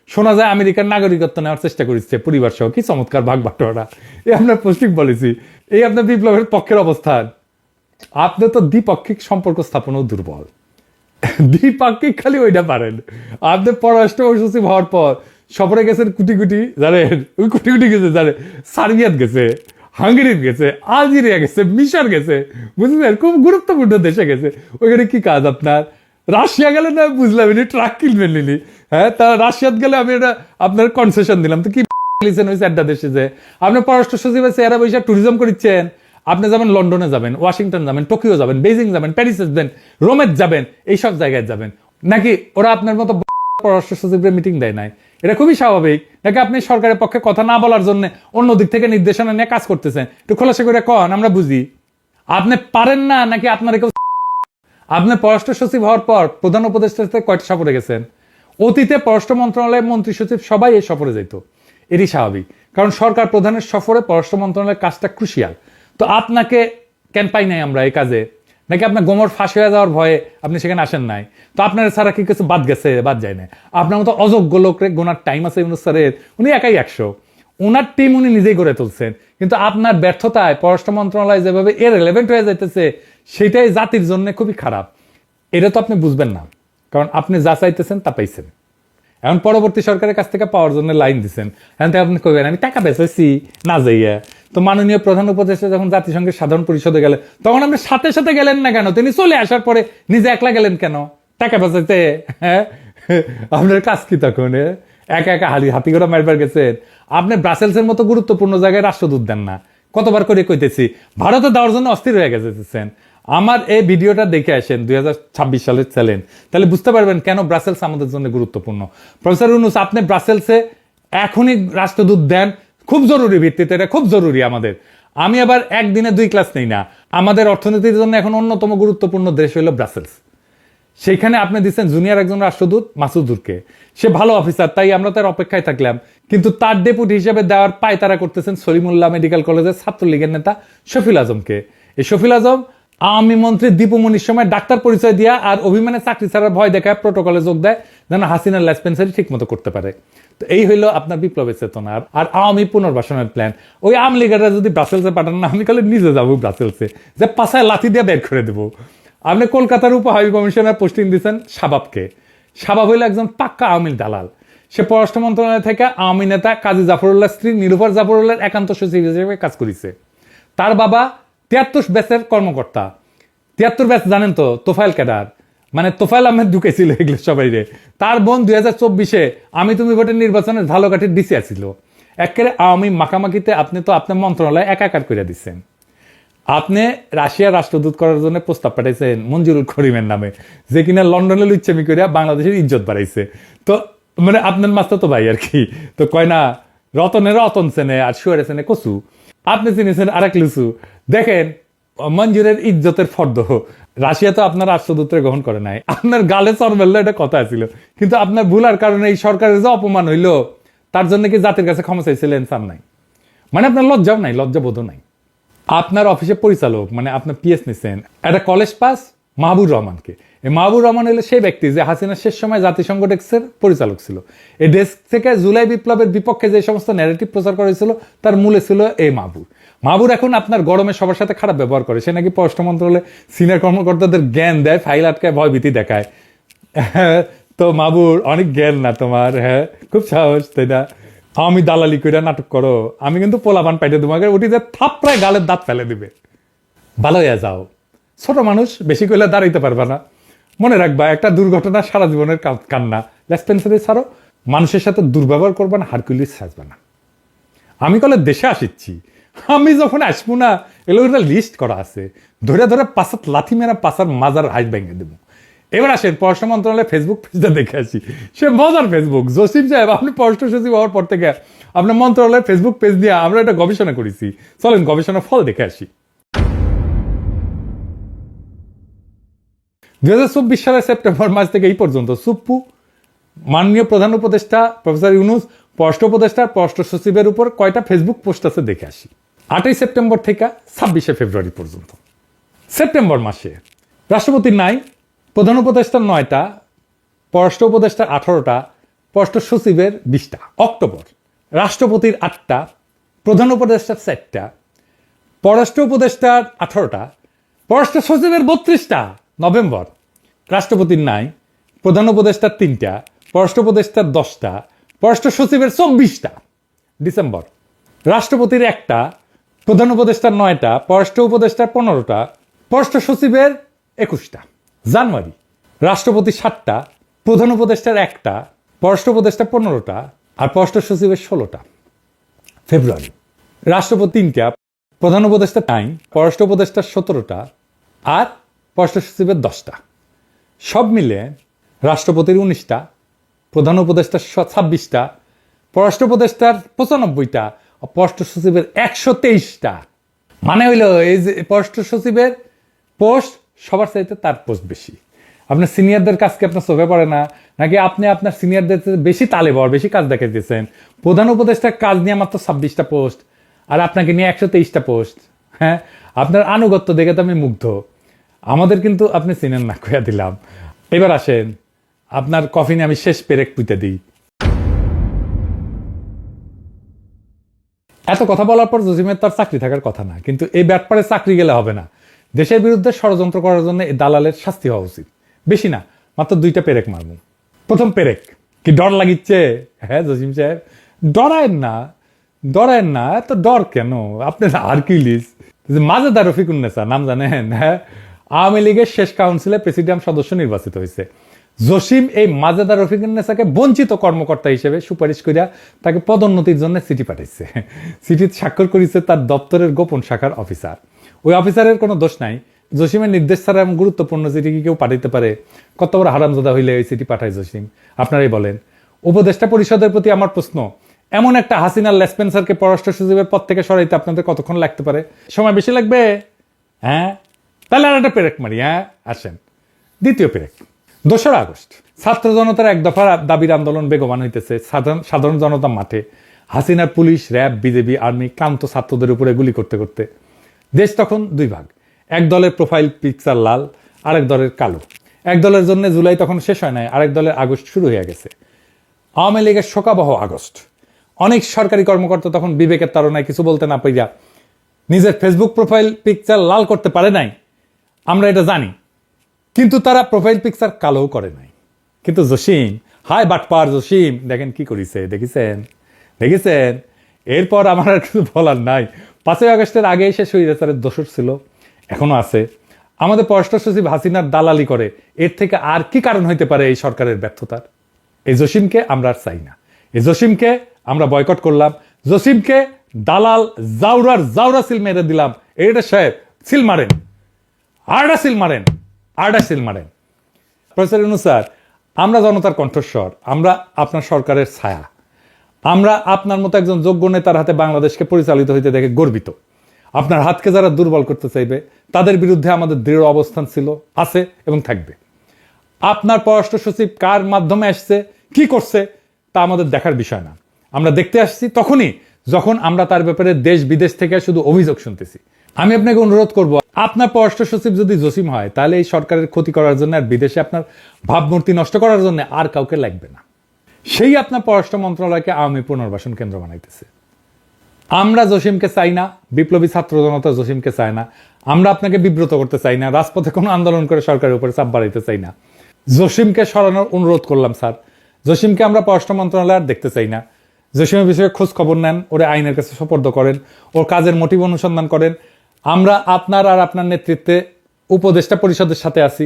শোনা যায় আমেরিকার নাগরিকত্ব নেওয়ার চেষ্টা করেছে পরিবার সহ। কি চমৎকার ভাগ বাটোয়ারা! এই আপনার পোস্টিং পলিসি, এই আপনার বিপ্লবের পক্ষের অবস্থান। আপনি তো দ্বিপাক্ষিক সম্পর্ক স্থাপনও দুর্বল। দ্বিপাক্ষিক খালি ওইটা পারেন। আপনি পররাষ্ট্র সচিব হওয়ার পর সফরে গেছেন কোটি কোটি, জানেন? ওই কোটি কোটি গেছে, জানেন? সার্বিয়াত গেছে, হাঙ্গেরি গেছে, আলজেরিয়া গেছে, মিশর গেছে, বুঝলেন? খুব গুরুত্বপূর্ণ দেশে গেছে। ওইখানে কি কাজ আপনার? রাশিয়া গেলে না বুঝলাম, এনে ট্রাক কিনবেন নিলি। হ্যাঁ, তা রাশিয়াত গেলে আমি এটা আপনার কনসেশন দিলাম, তো কি লিখছেন ওই 4টা দেশে? যে আপনি পররাষ্ট্র সচিব আছে, এরা বৈশাখ ট্যুরিজম করিচ্ছেন। আপনি যাবেন লন্ডনে, যাবেন ওয়াশিংটন, যাবেন টোকিও, যাবেন বেজিং, যাবেন প্যারিস, যাবেন রোমে, যাবেন এইসব জায়গায় যাবেন। নাকি ওরা আপনার মতো পররাষ্ট্র সচিবের মিটিং দেয় নাই? এটা খুবই স্বাভাবিক। নাকি আপনি সরকারের পক্ষে কথা না বলার জন্য অন্য দিক থেকে নির্দেশনা নিয়ে কাজ করতেছেন? একটু খোলাসা করে কন, আমরা বুঝি। আপনি পারেন না নাকি আপনার কেউ? আপনি পররাষ্ট্র সচিব হওয়ার পর প্রধান উপদেষ্টার সাথে কয়টা সফরে গেছেন? অতীতে পররাষ্ট্র মন্ত্রণালয়ের মন্ত্রী সচিব সবাই এই সফরে যেত। এরই স্বাভাবিক, কারণ সরকার প্রধানের সফরে পররাষ্ট্র মন্ত্রণালয়ের কাজটা ক্রুশিয়াল। তো আপনাকে কেন পাই নাই আমরা এই কাজে? নাকি আপনার গোমর ফাঁস হয়ে যাওয়ার ভয়ে আপনি সেখানে আসেন নাই? তো আপনার ছাড়া কি কিছু বাদ গেছে? বাদ যায় না। আপনার মতো অযোগ্য লোকরে গোনার টাইম আছে ইউনূস স্যারের? উনি একাই 100, ওনার টিম উনি নিজেই গড়ে তুলছেন। কিন্তু আপনার ব্যর্থতায় পররাষ্ট্র মন্ত্রণালয় যেভাবে ইররিলেভেন্ট হয়ে যাইতেছে, সেটাই জাতির জন্য খুবই খারাপ। এটা তো আপনি বুঝবেন না, কারণ আপনি যা চাইতেছেন তা পাইছেন। এখন পরবর্তী সরকারের কাছ থেকে পাওয়ার জন্য লাইন দিচ্ছেন। এখন থেকে আপনি কইবেন আমি টাকা বেঁচেছি না যাইয়া। তো মাননীয় প্রধান উপদেষ্টা যখন জাতিসংঘের সাধারণ পরিষদে গেলেন, তখন আপনি সাথে সাথে গেলেন না কেন? তিনি চলে আসার পরে নিজে একলা গেলেন কেন? টাকা বেঁচাইতে? হ্যাঁ, আপনার কাজ কি তখন? একা একা হাতি ঘোড়া মারবার গেছেন? আপনি ব্রাসেলসের মতো গুরুত্বপূর্ণ জায়গায় রাষ্ট্রদূত দেন না। কতবার করে কইতেছি, ভারতে দেওয়ার জন্য অস্থির হয়ে গেছেন। আমার এই ভিডিওটা দেখে আসেন 2026 সালের চ্যালেঞ্জ, তাহলে বুঝতে পারবেন কেন ব্রাসেলস আমাদের জন্য গুরুত্বপূর্ণ। প্রফেসর ইউনূস, আপনি ব্রাসেলসে এখনই রাষ্ট্রদূত দেন, খুব জরুরি ভিত্তিতে, এটা খুব জরুরি আমাদের। আমি আবার একদিনে 2 ক্লাস নেই না। আমাদের অর্থনীতির জন্য এখন অন্যতম গুরুত্বপূর্ণ দেশ হইল ব্রাসেলস। সেইখানে আপনি দিচ্ছেন জুনিয়র একজন রাষ্ট্রদূত মাসুদুরকে। সে ভালো অফিসার, তাই আমরা তার অপেক্ষায় থাকলাম। কিন্তু তার ডেপুটি হিসেবে দেওয়ার পায়তারা করতেছেন সলিমুল্লাহ মেডিকেল কলেজের ছাত্রলীগের নেতা শফিল আজমকে। এই শফিল আজম আওয়ামী মন্ত্রী দীপুমনির সময় ডাক্তার পরিচয় দিয়া আর অভিমানে চাকরি ছাড়ার ভয় দেখায় প্রোটোকলে যোগ দেয় যেন হাসিনার লেসপেন্সারি ঠিক মতো করতে পারে। তো এই হইলো আপনার বিপ্লবের চেতনা আর আওয়ামী পুনর্বাসনের প্ল্যান। ওই আওয়ামী লীগাররা যদি ব্রাসেলসে পাঠান না, আমি কালে নিজে যাবো ব্রাসেলসে, যে পাশায় লাথি দিয়ে বের করে দেবো। আপনি কলকাতার উপ হাই কমিশনার পোস্টিং দিচ্ছেন শাবাবকে। শাবাব হইল একজন পাক্কা আওয়ামী দালাল। সে পররাষ্ট্র মন্ত্রণালয় থেকে আওয়ামী নেতা কাজী জাফরুল্লাহ স্ত্রী নীলুফার জাফরুল্লাহর একান্ত সচিব হিসেবে কাজ করেছে। তার বাবা 73 ব্যাচের কর্মকর্তা। 73 ব্যাচ জানেন তো তোফাইল ক্যাডার, মানে তোফাইল আহমেদ ঢুকেছিল এগুলো সবাই রে। তার বোন 2024-এ আমি তুমি ভোটের নির্বাচনে ঝালকাঠির ডিসি আসছিল। একেবারে আওয়ামী মাখামাখিতে আপনি তো আপনার মন্ত্রণালয় একাকার করে দিচ্ছেন। আপনি রাশিয়ার রাষ্ট্রদূত করার জন্য প্রস্তাব পাঠাইছেন মঞ্জুরুল করিমের নামে, যে কিনা লন্ডনে লুচ্চামি করিয়া বাংলাদেশের ইজ্জত বাড়াইছে। তো মানে আপনার মাস্টার তো ভাই আর কি। তো কয় না রতনের রতন চেনে আর শুয়ারে চেনে কচু, আপনি চিনেছেন আরেক লুচু। দেখেন মঞ্জুরের ইজ্জতের ফর্দ। রাশিয়া তো আপনার রাষ্ট্রদূতরে গ্রহণ করে নাই, আপনার গালে চর মেললো, এটা কথা ছিল। কিন্তু আপনার ভুলার কারণে এই সরকারের যে অপমান হইল, তার জন্য কি জাতির কাছে ক্ষমা চাইছিলেন? চান নাই, মানে আপনার লজ্জাও নাই, লজ্জাবোধও নাই। আপনার অফিসে পরিচালক মানে আপনার পিএস নিচ্ছেন একটা কলেজ পাস মাহবুর রহমানকে। এই মাহবুর রহমান হলো সেই ব্যক্তি যে হাসিনার শেষ সময় জাতিসংঘ ডেস্কের পরিচালক ছিল। এই ডেস্ক থেকে জুলাই বিপ্লবের বিপক্ষে যে সমস্ত ন্যারেটিভ প্রচার করেছিল তার মূলে ছিল এই মাহবুর। মাহবুর এখন আপনার গরমে সবার সাথে খারাপ ব্যবহার করে। সে নাকি পররাষ্ট্র মন্ত্রণালয়ে সিনিয়র কর্মকর্তাদের জ্ঞান দেয়, ফাইল আটকায়, ভয়ভীতি দেখায়। তো মাহবুর অনেক জ্ঞান না তোমার? হ্যাঁ, খুব সাহস, তাই না? আমি দালালি কইরা নাটক করো, আমি কিন্তু পোলাপান পাইতে তোমাকে উঠি যে থাপড়ায় গালের দাঁত ফেলে দিবে। ভালো হয়ে যাও, ছোট মানুষ, বেশি কইলে দাঁড়াইতে পারবা না। মনে রাখবা একটা দুর্ঘটনা সারা জীবনের কান্না। লেসপেন্সারি ছাড়ো, মানুষের সাথে দুর্ব্যবহার করবা না, হারকুলিস সাজবা না। আমি কলে দেশে আসিচ্ছি, আমি যখন আসবো না এগুলো একটা লিস্ট করা আছে, ধরে ধরে পাশাত লাথি মেরা পাশার মাজার হাইট ভেঙে দেবো। এবার আসেন পররাষ্ট্র মন্ত্রণালয়ের ফেসবুক পেজটা দেখে আসি। সে মজার ফেসবুক। জসিম সাহেব, আপনি পররাষ্ট্র সচিব হওয়ার পর থেকে আপনার মন্ত্রণালয়ের ফেসবুক পেজ নিয়ে আমরা একটা গবেষণা করেছি। চলেন গবেষণার ফল দেখে আসি। 2024 সালের সেপ্টেম্বর মাস থেকে এই পর্যন্ত সুপ্পু মাননীয় প্রধান উপদেষ্টা প্রফেসর ইউনুস পররাষ্ট্র উপদেষ্টার পররাষ্ট্র সচিবের উপর কয়টা ফেসবুক পোস্ট আছে দেখে আসি। 8 সেপ্টেম্বর থেকে 26 ফেব্রুয়ারি পর্যন্ত। সেপ্টেম্বর মাসে রাষ্ট্রপতির নাই, প্রধান উপদেষ্টার 9টা, পররাষ্ট্র উপদেষ্টার 18টা, পররাষ্ট্র সচিবের 20টা। অক্টোবর রাষ্ট্রপতির 8টা, প্রধান উপদেষ্টার 4টা, পররাষ্ট্র উপদেষ্টার 18টা, পররাষ্ট্র সচিবের 32টা। নভেম্বর রাষ্ট্রপতির নাই, প্রধান উপদেষ্টার 3টা, পররাষ্ট্র উপদেষ্টার 10টা, পররাষ্ট্র সচিবের 24টা। ডিসেম্বর রাষ্ট্রপতির 1টা, প্রধান উপদেষ্টার 9টা, পররাষ্ট্র উপদেষ্টার 15টা, পররাষ্ট্র সচিবের 21টা। জানুয়ারি রাষ্ট্রপতির 7টা, প্রধান উপদেষ্টার 1টা, পররাষ্ট্র উপদেষ্টার 15টা, আর পররাষ্ট্র সচিবের 16টা। ফেব্রুয়ারি রাষ্ট্রপতি 3টা, প্রধান উপদেষ্টার 9, পররাষ্ট্র উপদেষ্টার 17টা, আর পররাষ্ট্র সচিবের 10টা। সব মিলে রাষ্ট্রপতির 19টা, প্রধান উপদেষ্টার 26টা, পররাষ্ট্র উপদেষ্টার 95টা, পররাষ্ট্র সচিবের 123টা। মানে হইল এই যে পররাষ্ট্র সচিবের পোস্ট সবার চাইতে তার পোস্ট বেশি। আপনার সিনিয়রদের কাজকে আপনার চোখে পড়ে না, নাকি আপনি আপনার সিনিয়রদের বেশি তালেবর, বেশি কাজ দেখাইতেছেন? প্রধান উপদেষ্টার কাজ নিয়ে মাত্র 26টা পোস্ট, আর আপনাকে নিয়ে 123টা পোস্ট। হ্যাঁ, আপনার আনুগত্য দেখে তো আমি মুগ্ধ। আমাদের কিন্তু আপনি চিনেন না, কইয়া দিলাম। এবার আসেন আপনার কফিনে আমি শেষ পেরেক পুঁতে দিই। এত কথা বলার পর জসিমের তার চাকরি থাকার কথা না, কিন্তু এই ব্যাপারে চাকরি গেলে হবে না। দেশের বিরুদ্ধে ষড়যন্ত্র করার জন্য এই দালালের শাস্তি হওয়া উচিত। বেশি না, মাত্র 2টা পেরেক মারব। প্রথম পেরেক কি ডর লাগিচ্ছে? হ্যাঁ জসিম সাহেব, ডরায়েন না, ডরায়েন না, এত ডর কেন? আপনি হারকিউলিস। মাজেদার রফিকুন্নেসা নাম জানেন? হ্যাঁ, আওয়ামী লীগের শেষ কাউন্সিলে প্রেসিডিয়াম সদস্য নির্বাচিত হয়েছে। জসিম এই মাজেদার রফিকুন্নেসাকে বঞ্চিত কর্মকর্তা হিসেবে সুপারিশ করিয়া তাকে পদোন্নতির জন্য চিঠি পাঠাইছে। চিঠিতে স্বাক্ষর করেছে তার দপ্তরের গোপন শাখার অফিসার। ওই অফিসারের কোনো দোষ নাই। জসিমের নির্দেশ ছাড়া এমন গুরুত্বপূর্ণ চিঠি কি কেউ পাঠাইতে পারে? কত বড় হারামজাদা হইলে এই চিঠি পাঠায় জসিম, আপনারাই বলেন। উপদেষ্টা পরিষদের প্রতি আমার প্রশ্ন, এমন একটা হাসিনা লেসপেন্সারকে পররাষ্ট্র সচিবের পদ থেকে সরাইতে আপনাদের কতক্ষণ লাগতে পারে? সময় বেশি লাগবে? হ্যাঁ, তাহলে আর একটা পেরেক মারি। হ্যাঁ, আসেন দ্বিতীয় পেরেক। 2রা আগস্ট ছাত্র জনতার এক দফা দাবির আন্দোলন বেগবান হইতেছে। সাধারণ জনতা মাঠে, হাসিনার পুলিশ, র্যাব, বিজেপি, আর্মি ক্লান্ত ছাত্রদের উপরে গুলি করতে করতে। দেশ তখন 2 ভাগ, এক দলের প্রোফাইল পিকচার লাল, আরেক দলের কালো। এক দলের জন্য জুলাই তখন শেষ হয় নাই, আরেক দলের আগস্ট শুরু হয়ে গেছে। আওয়ামী লীগের শোকাবহ আগস্ট। অনেক সরকারি কর্মকর্তা তখন বিবেকের তাড়নায় কিছু বলতে না পাইয়া নিজের ফেসবুক প্রোফাইল পিকচার লাল করতে পারে নাই, আমরা এটা জানি, কিন্তু তারা প্রোফাইল পিকচার কালোও করে নাই। কিন্তু জসিম, হাই বাটপার জসিম, দেখেন কি করিছে, দেখেছেন। এরপর আমার আর কিছু বলার নাই। 5ই আগস্টের আগে এসে স্বৈরাচারের দোষর ছিল, এখনো আছে। আমাদের পররাষ্ট্র সচিব হাসিনার দালালি করে, এর থেকে আর কি কারণ হইতে পারে এই সরকারের ব্যর্থতার? এই জসিমকে আমরা আর চাই না। এই জসিমকে আমরা বয়কট করলাম। জসিমকে দালাল জাউরা সিল মেরে দিলাম। এটা সাহেব সিল মারেন, আরডা সিল মারেন। প্রফেসর ইউনূস স্যার, আমরা জনতার কণ্ঠস্বর, আমরা আপনার সরকারের ছায়া। আমরা আপনার মতো একজন যোগ্য নেতার হাতে বাংলাদেশকে পরিচালিত হইতে দেখে গর্বিত। আপনার হাতকে যারা দুর্বল করতে চাইবে তাদের বিরুদ্ধে আমাদের দৃঢ় অবস্থান ছিল, আছে এবং থাকবে। আপনার পররাষ্ট্র সচিব কার মাধ্যমে আসছে, কি করছে, তা আমাদের দেখার বিষয় না। আমরা দেখতে আসছি তখনই যখন আমরা তার ব্যাপারে দেশ বিদেশ থেকে শুধু অভিযোগ শুনতেছি। আমি আপনাকে অনুরোধ করব, আপনার পররাষ্ট্র সচিব যদি জসিম হয়, তাহলে এই সরকারের ক্ষতি করার জন্য আর বিদেশে আপনার ভাবমূর্তি নষ্ট করার জন্য আর কাউকে লাগবে না। সেই আপনার পররাষ্ট্র মন্ত্রণালয়কে আওয়ামী পুনর্বাসন কেন্দ্র বানাইতেছে। আমরা জসিমকে চাই না, বিপ্লবী ছাত্র জনতা জসিমকে চায় না। আমরা আপনাকে বিব্রত করতে চাই না, রাজপথে কোনো আন্দোলন করে সরকারের উপরে চাপ বাড়াইতে চাই না। জসিমকে সরানোর অনুরোধ করলাম স্যার। জসিমকে আমরা পররাষ্ট্র মন্ত্রণালয় আর দেখতে চাই না। জসিমের বিষয়ে খোঁজ খবর নেন, ওরে আইনের কাছে সোপর্দ করেন, ওর কাজের মোটিভ অনুসন্ধান করেন। আমরা আপনার আর আপনার নেতৃত্বে উপদেষ্টা পরিষদের সাথে আছি।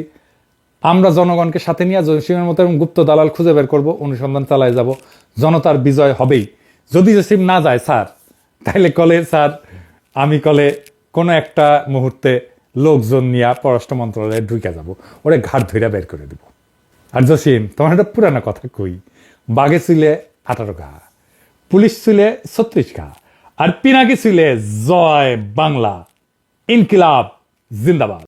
আমরা জনগণকে সাথে নিয়ে জসিমের মতো এবং গুপ্ত দালাল খুঁজে বের করব, অনুসন্ধান চালায় যাব। জনতার বিজয় হবেই। যদি জসিম না যায় স্যার, তাইলে কলে স্যার, আমি কলে কোনো একটা মুহূর্তে লোকজন নিয়ে পররাষ্ট্র মন্ত্রণালয়ে ঢুকে যাব, ওরে ঘাট ধইরা বের করে দিব। আর জসিম, তোমার একটা পুরানা কথা কই, বাঘে ছিলে 18 ঘা, পুলিশ ছিলে 36 ঘা, আর পিনাকি ছিলে জয় বাংলা, ইনকিলাব জিন্দাবাদ।